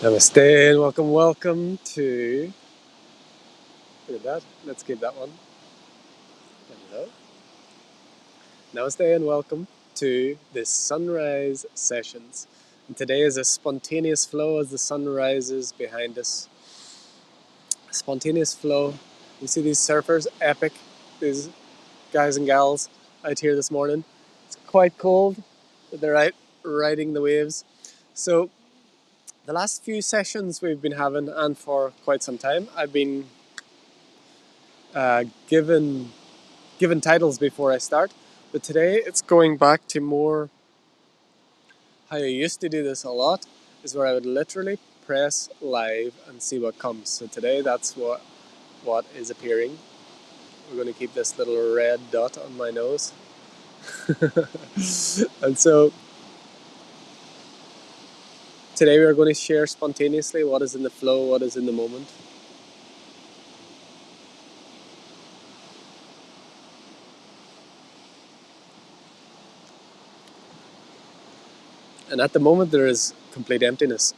Namaste and welcome to. Look at that. Let's keep that one. Hello. Namaste and welcome to the sunrise sessions. And today is a spontaneous flow as the sun rises behind us. Spontaneous flow. You see these surfers, epic. These guys and gals out here this morning. It's quite cold, but they're out riding the waves. So the last few sessions we've been having, and for quite some time, I've been given titles before I start, but today it's going back to more how I used to do this a lot, is where I would literally press live and see what comes. So today that's what is appearing. We're going to keep this little red dot on my nose. And so today we are going to share spontaneously what is in the flow, what is in the moment. And at the moment there is complete emptiness.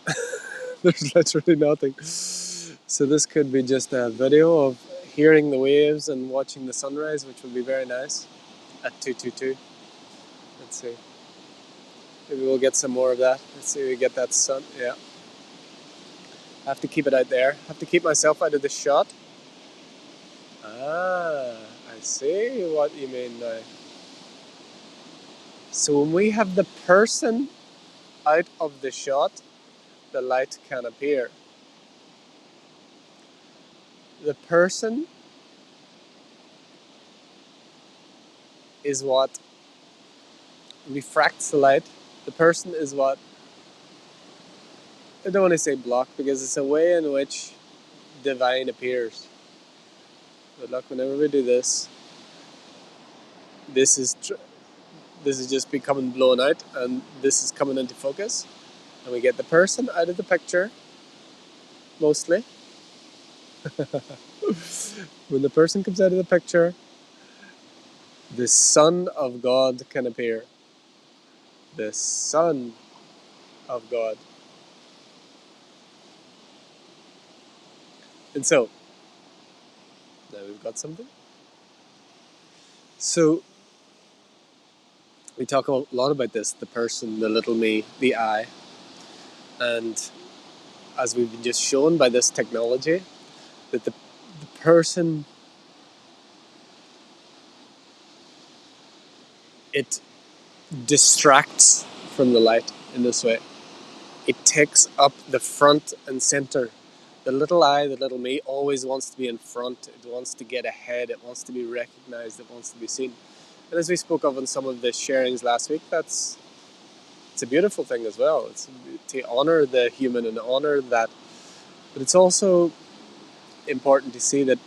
There's literally nothing. So this could be just a video of hearing the waves and watching the sunrise, which would be very nice at 222. Let's see. Maybe we'll get some more of that. Let's see if we get that sun. Yeah. I have to keep it out there. I have to keep myself out of the shot. Ah, I see what you mean now. So when we have the person out of the shot, the light can appear. The person is what refracts the light. The person is what, I don't want to say block, because it's a way in which divine appears. Good luck whenever we do this. This is just becoming blown out, and this is coming into focus, and we get the person out of the picture. Mostly, when the person comes out of the picture, the Son of God can appear. The Son of God. And so, now we've got something. So, we talk a lot about this, the person, the little me, the I. And as we've been just shown by this technology, that the person, it distracts from the light in this way. It takes up the front and center. The little I, the little me, always wants to be in front. It wants to get ahead. It wants to be recognized. It wants to be seen. And as we spoke of in some of the sharings last week, it's a beautiful thing as well. It's to honor the human and honor that. But it's also important to see that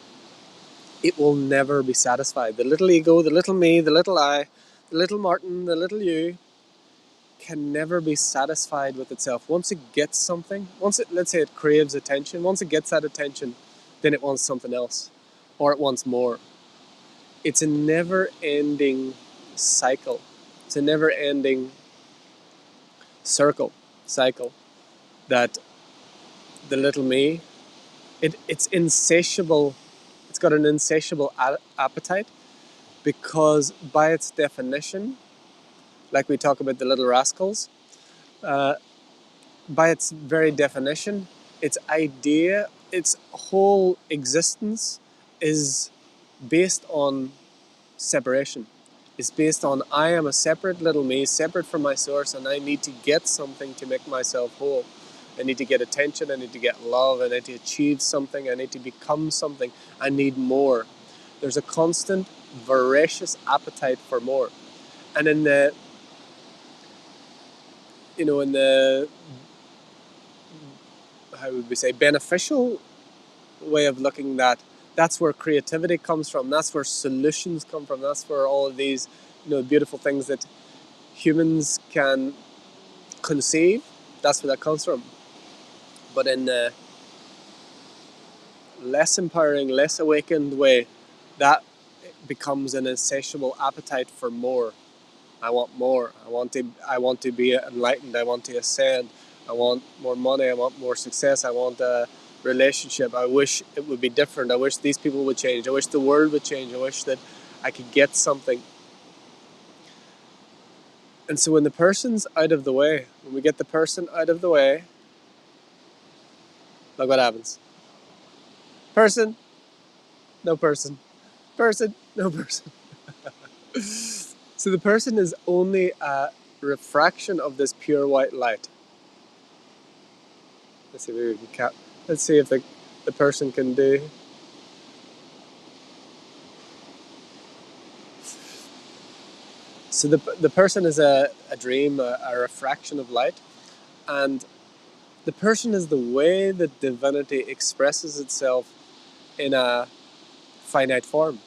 it will never be satisfied. The little ego, the little me, the little I, the little Martin, the little you, can never be satisfied with itself. Once it gets something, let's say it craves attention, once it gets that attention, then it wants something else, or it wants more. It's a never-ending cycle. It's a never-ending cycle, that the little me, it's insatiable. It's got an insatiable appetite, because by its definition, like we talk about the little rascals, by its very definition, its idea, its whole existence is based on separation. It's based on, I am a separate little me, separate from my source, and I need to get something to make myself whole. I need to get attention, I need to get love, I need to achieve something, I need to become something, I need more. There's a constant, voracious appetite for more. And in the how would we say, beneficial way of looking, that's where creativity comes from, that's where solutions come from, that's where all of these beautiful things that humans can conceive, that's where that comes from. But in a less empowering, less awakened way, that becomes an insatiable appetite for more. I want more. I want to be enlightened. I want to ascend. I want more money. I want more success. I want a relationship. I wish it would be different. I wish these people would change. I wish the world would change. I wish that I could get something. And so when the person's out of the way, when we get the person out of the way, look what happens. Person, no person. Person, no person. So the person is only a refraction of this pure white light. Let's see if we can let's see if the person can do. So the person is a dream, a refraction of light, and the person is the way that divinity expresses itself in a finite form.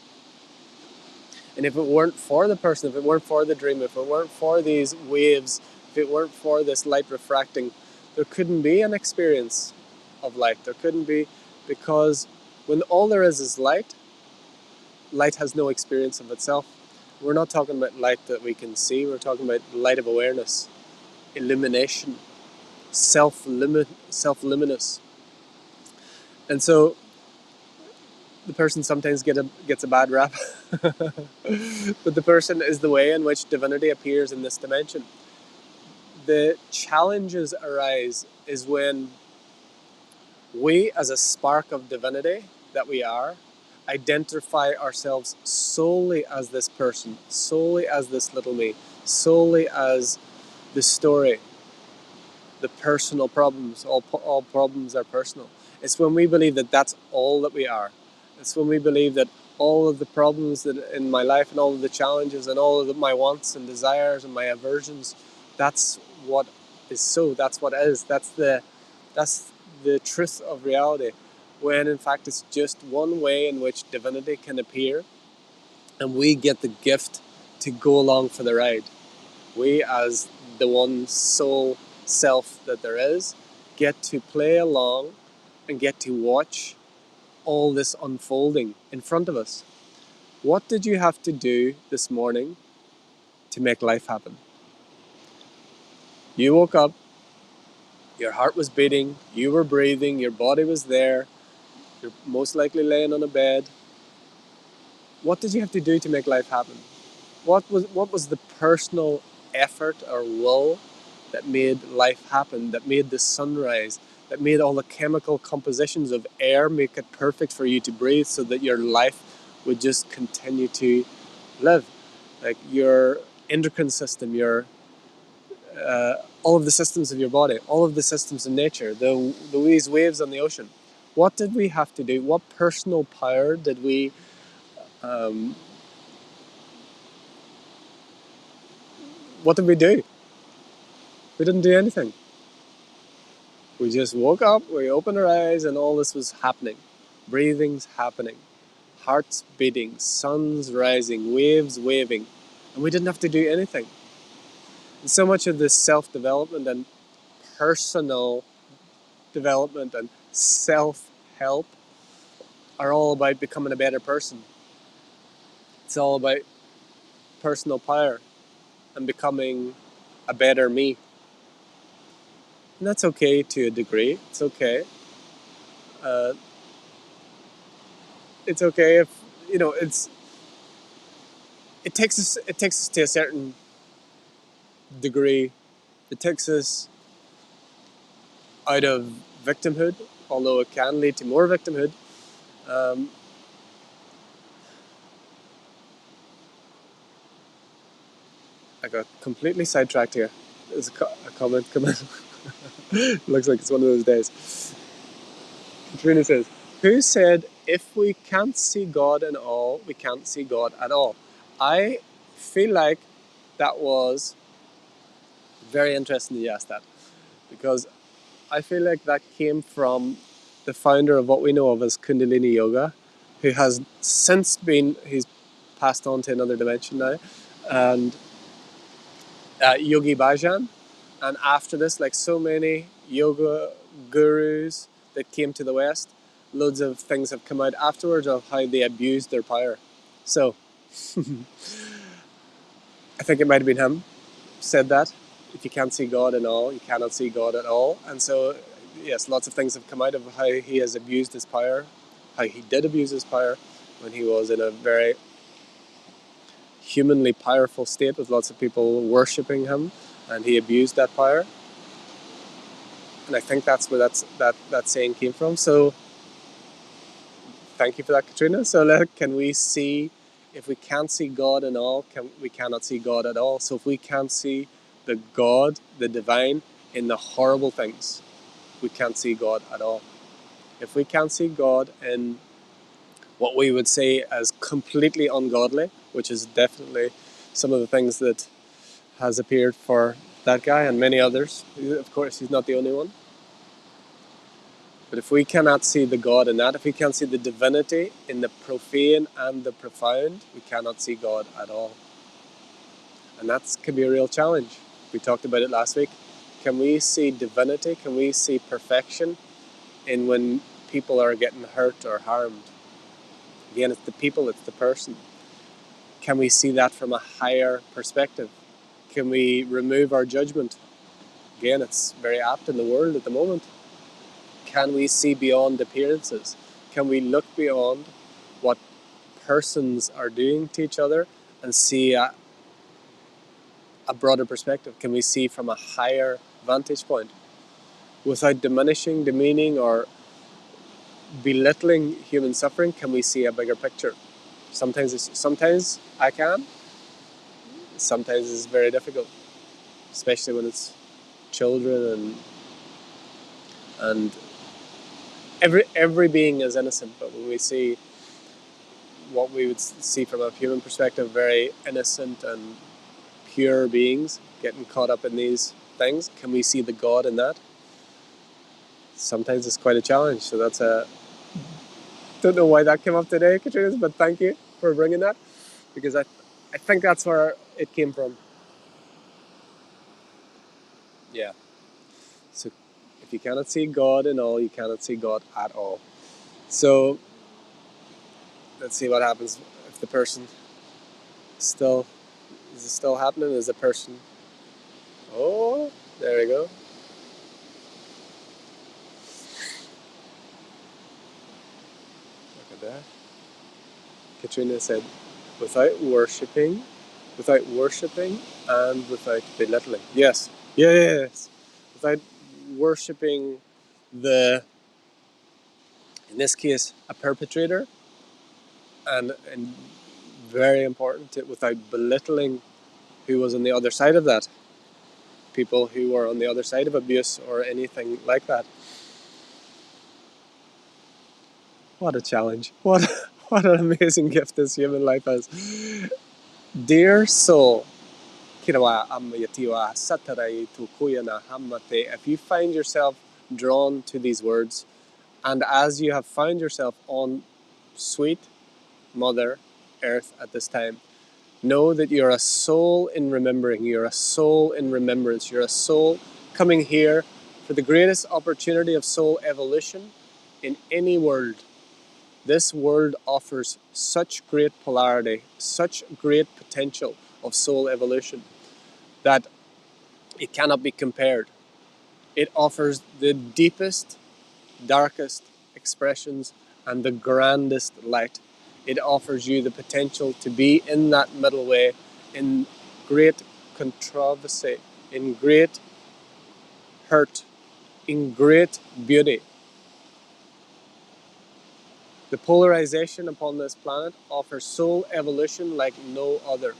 And if it weren't for the person, if it weren't for the dream, if it weren't for these waves, if it weren't for this light refracting, there couldn't be an experience of light. There couldn't be, because when all there is light, light has no experience of itself. We're not talking about light that we can see, we're talking about light of awareness, illumination, self-luminous. And so the person sometimes gets a bad rap, but the person is the way in which divinity appears in this dimension. The challenges arise is when we, as a spark of divinity that we are, identify ourselves solely as this person, solely as this little me, solely as the story, the personal problems. All problems are personal. It's when we believe that that's all that we are. It's when we believe that all of the problems that in my life and all of the challenges and all of my wants and desires and my aversions, that's what is so. That's what is. That's the truth of reality. When in fact it's just one way in which divinity can appear, and we get the gift to go along for the ride. We, as the one soul self that there is, get to play along and get to watch all this unfolding in front of us. What did you have to do this morning to make life happen? You woke up, your heart was beating, you were breathing, your body was there, you're most likely laying on a bed. What did you have to do to make life happen? What was the personal effort or will that made life happen, that made the sunrise, that made all the chemical compositions of air make it perfect for you to breathe so that your life would just continue to live? Like your endocrine system, your all of the systems of your body, all of the systems in nature, these waves on the ocean. What did we have to do? What personal power did we um, what did we do? We didn't do anything. We just woke up, we opened our eyes, and all this was happening. Breathing's happening, hearts beating, suns rising, waves waving, and we didn't have to do anything. And so much of this self-development and personal development and self-help are all about becoming a better person. It's all about personal power and becoming a better me. And that's okay to a degree. It's okay. Uh, it's okay if it takes us to a certain degree. It takes us out of victimhood, although it can lead to more victimhood. Um, I got completely sidetracked here. There's a comment come in. Looks like it's one of those days. Katrina says, "Who said if we can't see God in all, we can't see God at all?" I feel like that was very interesting that you asked that, because I feel like that came from the founder of what we know of as Kundalini Yoga, who has since he's passed on to another dimension now, and Yogi Bhajan. And after this, like so many yoga gurus that came to the West, loads of things have come out afterwards of how they abused their power. So I think it might have been him said that. if you can't see God in all, you cannot see God at all. And so, yes, lots of things have come out of how he has abused his power, how he did abuse his power when he was in a very humanly powerful state with lots of people worshipping him, and he abused that power. And I think that's where that saying came from. So thank you for that, Katrina. So can we see, if we can't see God in all, we cannot see God at all. So if we can't see the God, the divine, in the horrible things, we can't see God at all. If we can't see God in what we would say as completely ungodly, which is definitely some of the things that has appeared for that guy and many others. Of course, he's not the only one. But if we cannot see the God in that, if we can't see the divinity in the profane and the profound, we cannot see God at all. And that can be a real challenge. We talked about it last week. Can we see divinity? Can we see perfection in when people are getting hurt or harmed? Again, it's the people, it's the person. Can we see that from a higher perspective? Can we remove our judgment? Again, it's very apt in the world at the moment. Can we see beyond appearances? Can we look beyond what persons are doing to each other and see a broader perspective? Can we see from a higher vantage point without diminishing, demeaning, or belittling human suffering? Can we see a bigger picture? Sometimes I can. Sometimes it's very difficult, especially when it's children and every being is innocent. But when we see what we would see from a human perspective, very innocent and pure beings getting caught up in these things, can we see the God in that? Sometimes it's quite a challenge. So that's don't know why that came up today, Katrina, but thank you for bringing that, because I think that's where it came from. Yeah. So if you cannot see God in all, you cannot see God at all. So let's see what happens if the person still, is it still happening? Is the person, oh, there we go. Look at that. Katrina said, without worshipping and without belittling. Yes, yes. Without worshipping in this case, a perpetrator, and very important, without belittling who was on the other side of that, people who were on the other side of abuse or anything like that. What a challenge. What an amazing gift this human life is. Dear soul, if you find yourself drawn to these words, and as you have found yourself on sweet Mother Earth at this time, know that you're a soul in remembering, you're a soul in remembrance, you're a soul coming here for the greatest opportunity of soul evolution in any world. This world offers such great polarity, such great potential of soul evolution that it cannot be compared. It offers the deepest, darkest expressions and the grandest light. It offers you the potential to be in that middle way, in great controversy, in great hurt, in great beauty. The polarization upon this planet offers soul evolution like no other.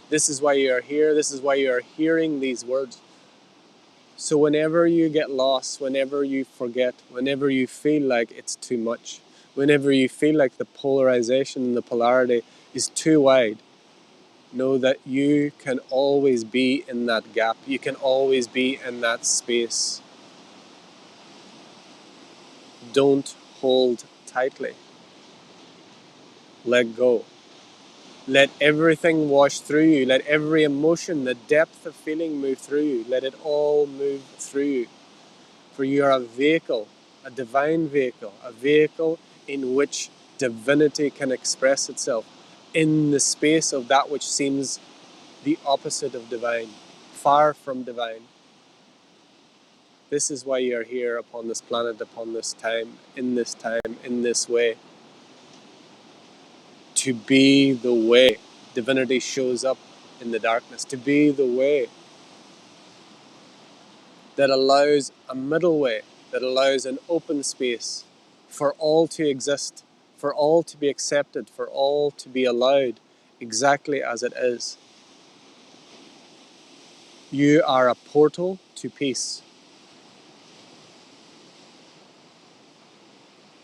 This is why you are here. This is why you are hearing these words. So whenever you get lost, whenever you forget, whenever you feel like it's too much, whenever you feel like the polarization and the polarity is too wide, know that you can always be in that gap. You can always be in that space. Don't hold tightly. Let go. Let everything wash through you. Let every emotion, the depth of feeling move through you. Let it all move through you. For you are a vehicle, a divine vehicle, a vehicle in which divinity can express itself in the space of that which seems the opposite of divine. far from divine. This is why you are here upon this planet, upon this time, in this way. To be the way divinity shows up in the darkness. To be the way that allows a middle way, that allows an open space for all to exist, for all to be accepted, for all to be allowed exactly as it is. You are a portal to peace.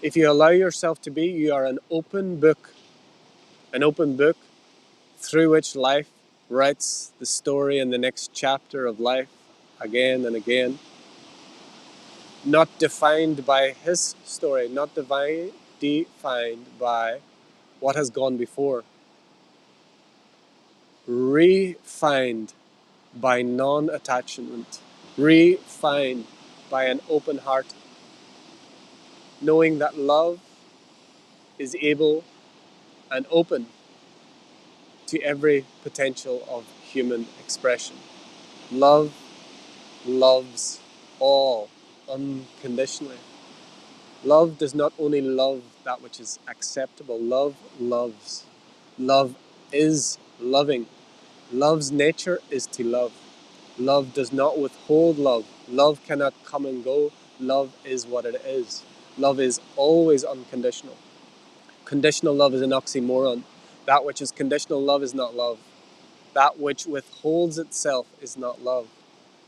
If you allow yourself to be, you are an open book through which life writes the story in the next chapter of life again and again. Not defined by his story, not defined by what has gone before. Refined by non-attachment. Refined by an open heart. Knowing that love is able and open to every potential of human expression. Love loves all unconditionally. Love does not only love that which is acceptable. Love loves. Love is loving. Love's nature is to love. Love does not withhold love. Love cannot come and go. Love is what it is. Love is always unconditional. Conditional love is an oxymoron. That which is conditional love is not love. That which withholds itself is not love.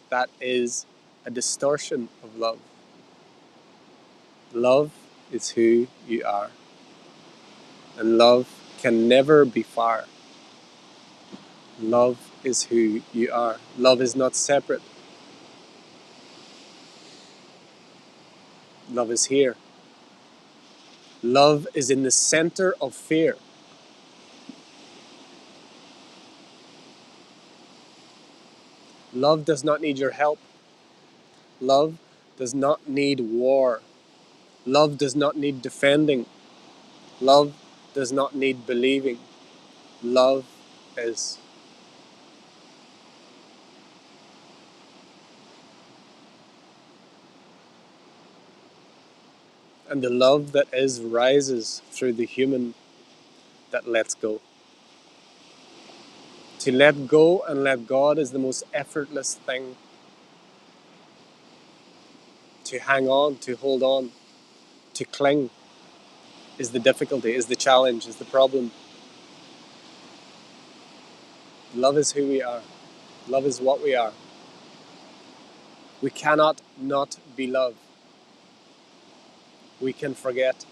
That is a distortion of love. Love is who you are. And love can never be far. Love is who you are. Love is not separate. Love is here. Love is in the center of fear. Love does not need your help. Love does not need war. Love does not need defending. Love does not need believing. Love is. And the love that is rises through the human that lets go. To let go and let God is the most effortless thing. To hang on, to hold on, to cling is the difficulty, is the challenge, is the problem. Love is who we are. Love is what we are. We cannot not be love. We can forget.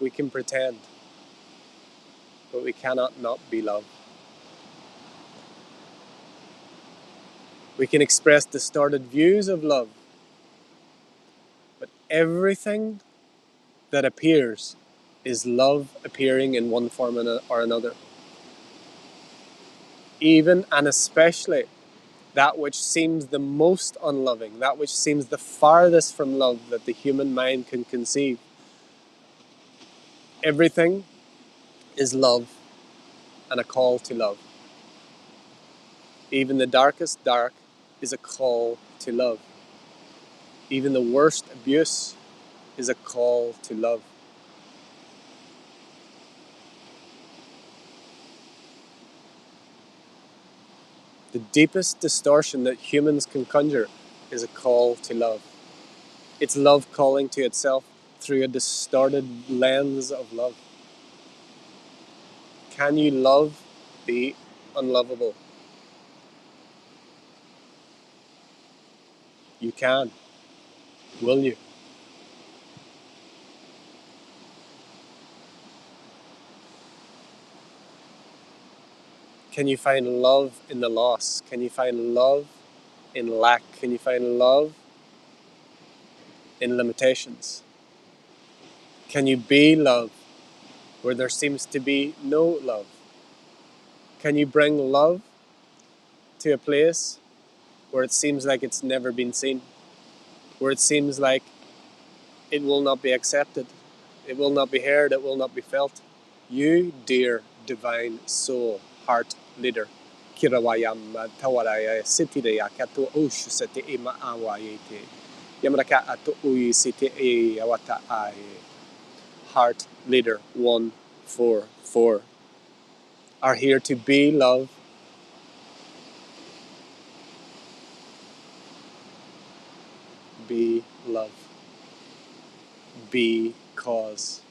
We can pretend. But we cannot not be love. We can express distorted views of love. But everything that appears is love appearing in one form or another. Even and especially that which seems the most unloving, that which seems the farthest from love that the human mind can conceive. Everything is love and a call to love. Even the darkest dark is a call to love. Even the worst abuse is a call to love. The deepest distortion that humans can conjure is a call to love. It's love calling to itself through a distorted lens of love. Can you love the unlovable? You can. Will you? Can you find love in the loss? Can you find love in lack? Can you find love in limitations? Can you be love where there seems to be no love? Can you bring love to a place where it seems like it's never been seen? Where it seems like it will not be accepted, it will not be heard, it will not be felt? You, dear divine soul, heart leader, Kirawayam Tawaraya Sitireya Kato Ush Sete Ema Awayete Yamaraka Ato Uyi Site E Awata Aye. Heart Leader 144 are here to be love, be love, be cause.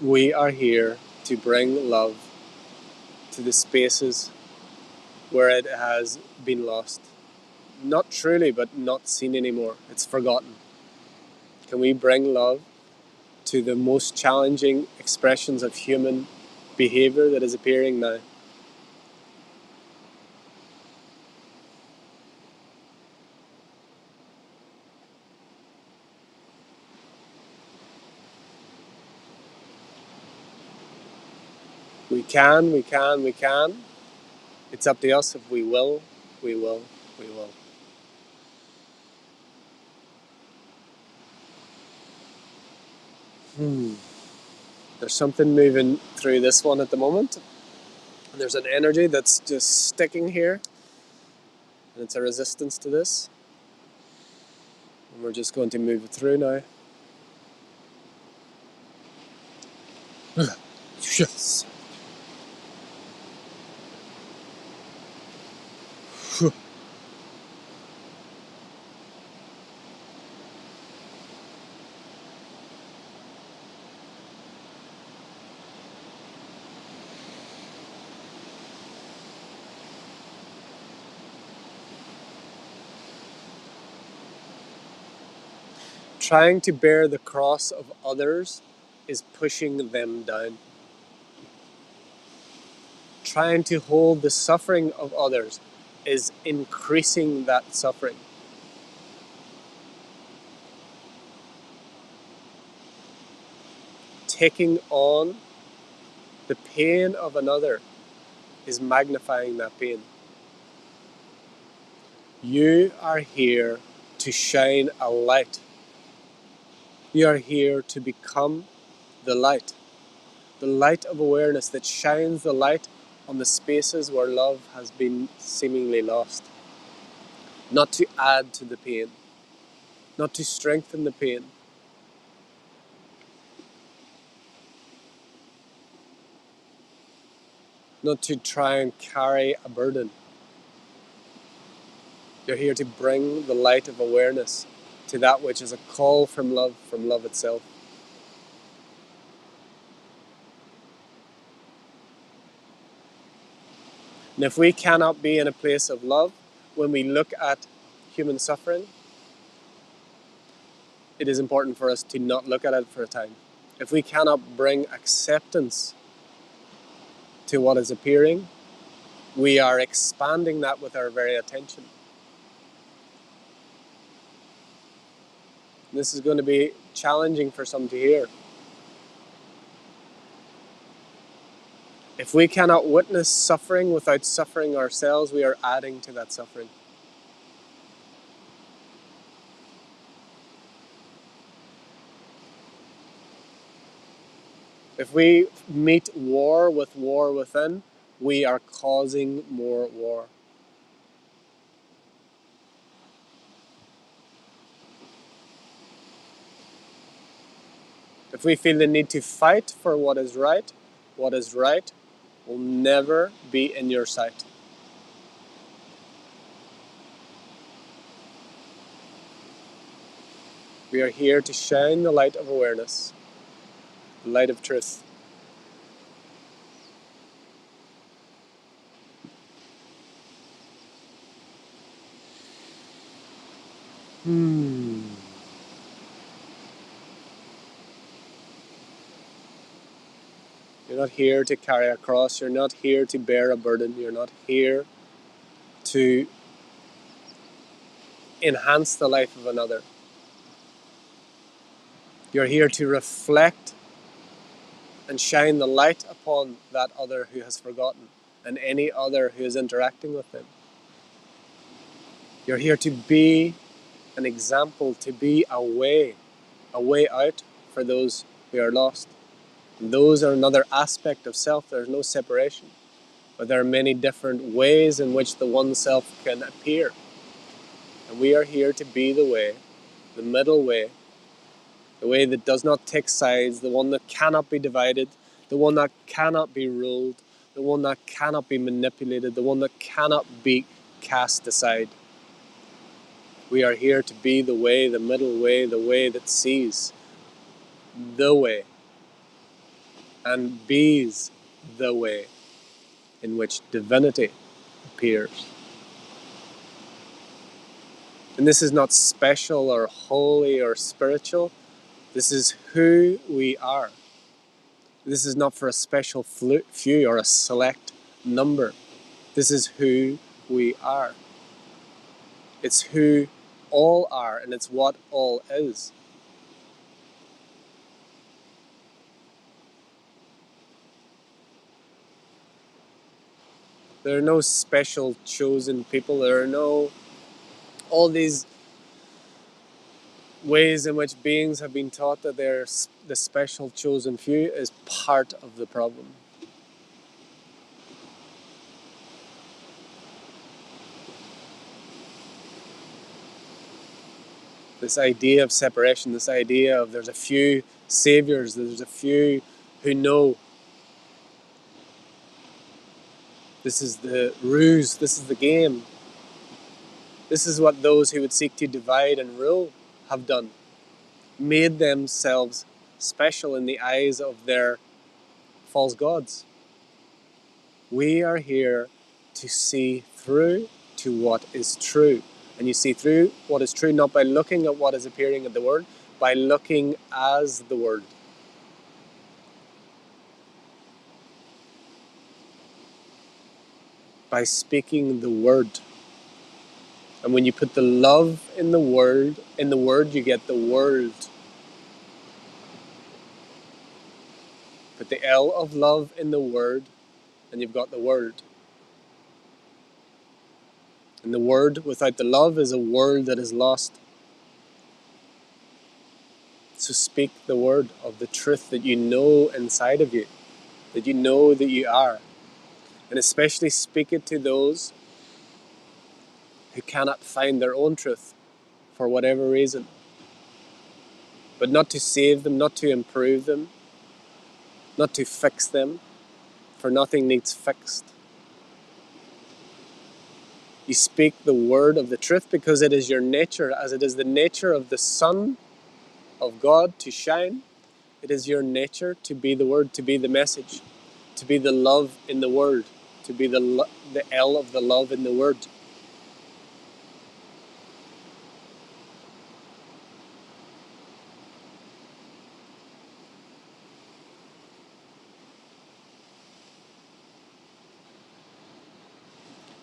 We are here to bring love to the spaces where it has been lost. Not truly, but not seen anymore. It's forgotten. Can we bring love to the most challenging expressions of human behavior that is appearing now? We can, we can, we can. It's up to us if we will, we will, we will. There's something moving through this one at the moment. There's an energy that's just sticking here, and it's a resistance to this. And we're just going to move it through now. Yes. Trying to bear the cross of others is pushing them down. Trying to hold the suffering of others is increasing that suffering. Taking on the pain of another is magnifying that pain. You are here to shine a light. You are here to become the light of awareness that shines the light on the spaces where love has been seemingly lost. Not to add to the pain, not to strengthen the pain, not to try and carry a burden. You're here to bring the light of awareness to that which is a call from love itself. And if we cannot be in a place of love when we look at human suffering, it is important for us to not look at it for a time. If we cannot bring acceptance to what is appearing, we are expanding that with our very attention. This is going to be challenging for some to hear. If we cannot witness suffering without suffering ourselves, we are adding to that suffering. If we meet war within, we are causing more war. If we feel the need to fight for what is right will never be in your sight. We are here to shine the light of awareness, the light of truth. You're not here to carry a cross. You're not here to bear a burden. You're not here to enhance the life of another. You're here to reflect and shine the light upon that other who has forgotten and any other who is interacting with them. You're here to be an example, to be a way out for those who are lost. And those are another aspect of self. There's no separation. But there are many different ways in which the one self can appear. And we are here to be the way, the middle way, the way that does not take sides, the one that cannot be divided, the one that cannot be ruled, the one that cannot be manipulated, the one that cannot be cast aside. We are here to be the way, the middle way, the way that sees, the way, and bees the way in which divinity appears. And this is not special or holy or spiritual. This is who we are. This is not for a special few or a select number. This is who we are. It's who all are, and it's what all is. There are no special chosen people. There are no all these ways in which beings have been taught that they're the special chosen few is part of the problem. This idea of separation, this idea of there's a few saviors, there's a few who know. This is the ruse, this is the game. This is what those who would seek to divide and rule have done. Made themselves special in the eyes of their false gods. We are here to see through to what is true. And you see through what is true not by looking at what is appearing in the Word, by looking as the Word. By speaking the Word. And when you put the love in the Word, you get the world. Put the L of love in the Word, and you've got the Word. And the Word without the love is a world that is lost. So speak the word of the truth that you know inside of you, that you know that you are. And especially speak it to those who cannot find their own truth for whatever reason. But not to save them, not to improve them, not to fix them, for nothing needs fixed. You speak the word of the truth because it is your nature, as it is the nature of the Son of God to shine. It is your nature to be the word, to be the message, to be the love in the word, to be the L of the love in the word.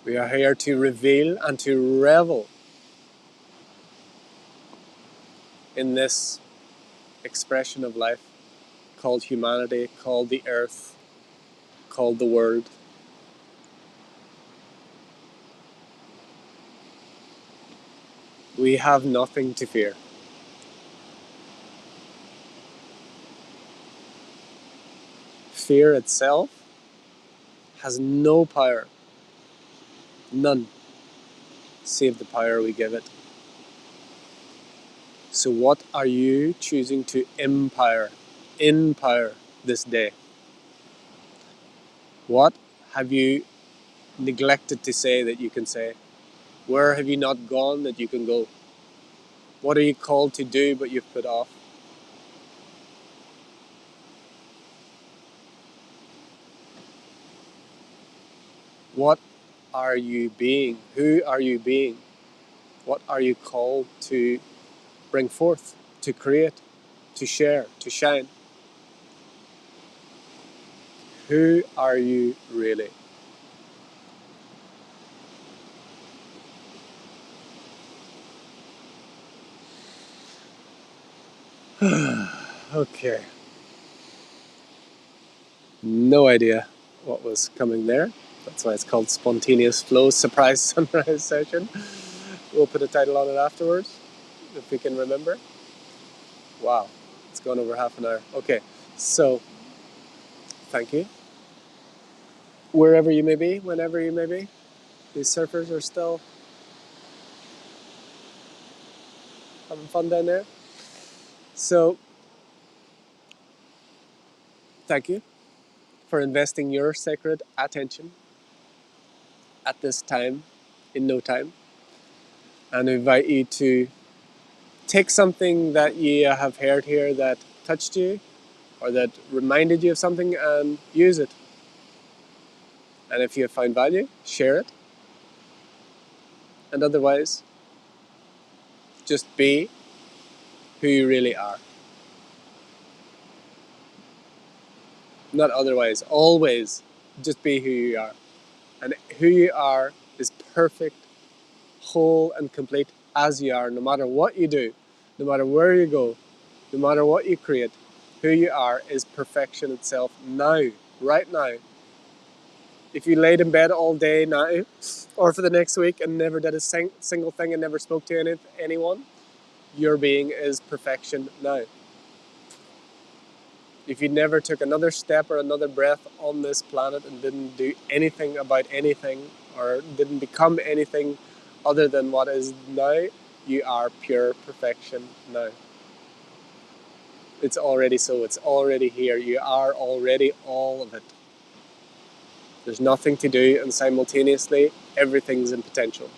We are here to reveal and to revel in this expression of life called humanity, called the earth, called the world. We have nothing to fear. Fear itself has no power, none, save the power we give it. So what are you choosing to empower this day? What have you neglected to say that you can say? Where have you not gone that you can go? What are you called to do but you've put off? What are you being? Who are you being? What are you called to bring forth, to create, to share, to shine? Who are you really? Okay. No idea what was coming there. That's why it's called Spontaneous Flow Surprise Sunrise Session. We'll put a title on it afterwards, if we can remember. Wow, it's gone over half an hour. Okay, so Thank you. Wherever you may be, whenever you may be, these surfers are still having fun down there. So, thank you for investing your sacred attention at this time, in no time, and I invite you to take something that you have heard here that touched you or that reminded you of something and use it. And if you find value, share it. And otherwise, just be who you really are. Not otherwise, always just be who you are. And who you are is perfect, whole, and complete as you are, no matter what you do, no matter where you go, no matter what you create. Who you are is perfection itself now, right now. If you laid in bed all day now, or for the next week and never did a single thing and never spoke to anyone, your being is perfection now. If you never took another step or another breath on this planet and didn't do anything about anything or didn't become anything other than what is now, you are pure perfection now. It's already so. It's already here. You are already all of it. There's nothing to do, and simultaneously, everything's in potential.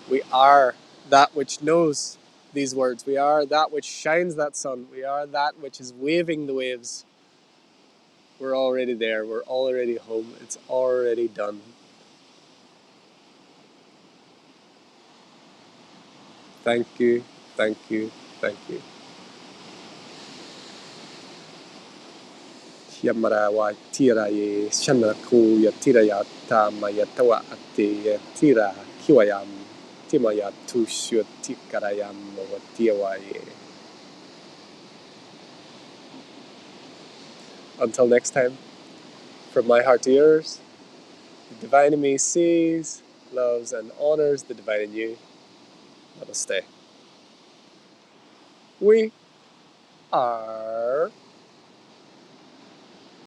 We are that which knows these words. We are that which shines that sun. We are that which is waving the waves. We're already there. We're already home. It's already done. Thank you, thank you, thank you. Yamara wa tira ye shanraku ya tira ya tama ya tawa ate ya tira kiwayam tima ya tushu tikarayam wa tiawaye. Until next time, from my heart to yours, the divine in me sees, loves, and honors the divine in you. Namaste. We are